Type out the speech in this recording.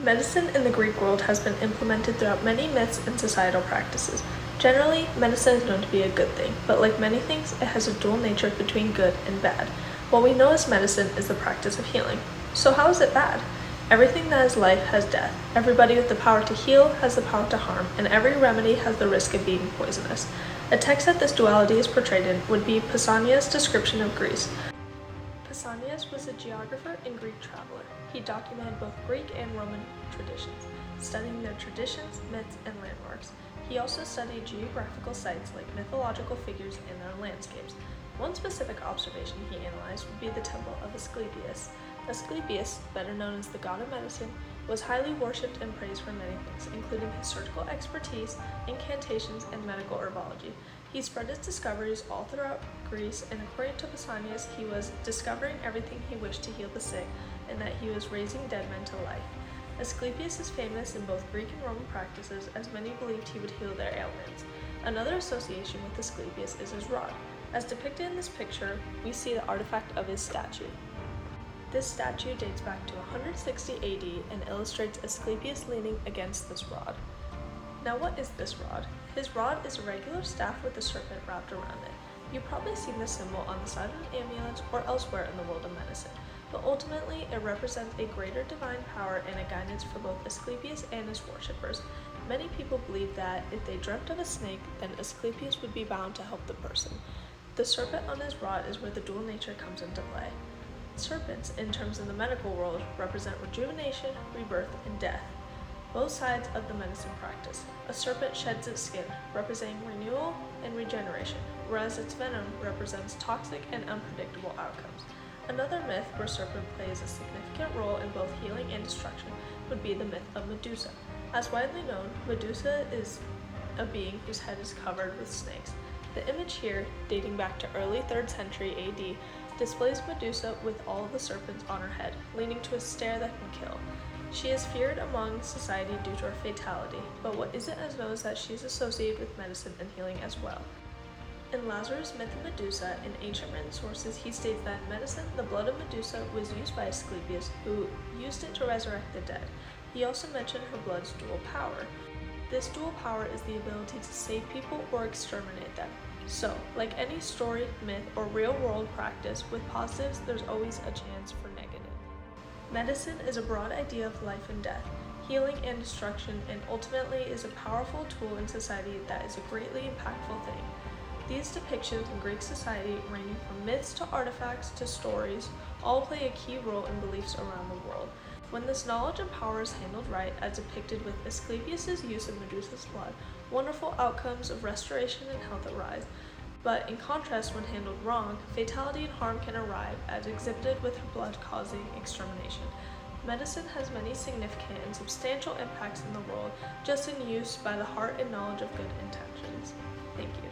Medicine in the Greek world has been implemented throughout many myths and societal practices. Generally, medicine is known to be a good thing, but like many things, it has a dual nature between good and bad. What we know as medicine is the practice of healing. So how is it bad? Everything that is life has death. Everybody with the power to heal has the power to harm, and every remedy has the risk of being poisonous. A text that this duality is portrayed in would be Pausanias' description of Greece. Pausanias was a geographer and Greek traveler. He documented both Greek and Roman traditions, studying their traditions, myths, and landmarks. He also studied geographical sites like mythological figures and their landscapes. One specific observation he analyzed would be the temple of Asclepius. Asclepius, better known as the god of medicine, was highly worshipped and praised for many things, including his surgical expertise, incantations, and medical herbology. He spread his discoveries all throughout Greece, and according to Pausanias, he was discovering everything he wished to heal the sick, and that he was raising dead men to life. Asclepius is famous in both Greek and Roman practices, as many believed he would heal their ailments. Another association with Asclepius is his rod. As depicted in this picture, we see the artifact of his statue. This statue dates back to 160 AD and illustrates Asclepius leaning against this rod. Now what is this rod? His rod is a regular staff with a serpent wrapped around it. You've probably seen this symbol on the side of an amulet or elsewhere in the world of medicine, but ultimately it represents a greater divine power and a guidance for both Asclepius and his worshippers. Many people believe that if they dreamt of a snake, then Asclepius would be bound to help the person. The serpent on his rod is where the dual nature comes into play. Serpents, in terms of the medical world, represent rejuvenation, rebirth, and death, both sides of the medicine practice. A serpent sheds its skin, representing renewal and regeneration, whereas its venom represents toxic and unpredictable outcomes. Another myth where serpent plays a significant role in both healing and destruction would be the myth of Medusa. As widely known, Medusa is a being whose head is covered with snakes. The image here, dating back to early 3rd century AD, displays Medusa with all of the serpents on her head, leading to a stare that can kill. She is feared among society due to her fatality, but what isn't as known is that she is associated with medicine and healing as well. In Lazarus' myth of Medusa, in ancient written sources, he states that in medicine, the blood of Medusa was used by Asclepius, who used it to resurrect the dead. He also mentioned her blood's dual power. This dual power is the ability to save people or exterminate them. So, like any story, myth, or real-world practice, with positives, there's always a chance for negative. Medicine is a broad idea of life and death, healing and destruction, and ultimately is a powerful tool in society that is a greatly impactful thing. These depictions in Greek society, ranging from myths to artifacts to stories, all play a key role in beliefs around the world. When this knowledge and power is handled right, as depicted with Asclepius' use of Medusa's blood, wonderful outcomes of restoration and health arise. But in contrast, when handled wrong, fatality and harm can arrive, as exhibited with her blood causing extermination. Medicine has many significant and substantial impacts in the world, just in use by the heart and knowledge of good intentions. Thank you.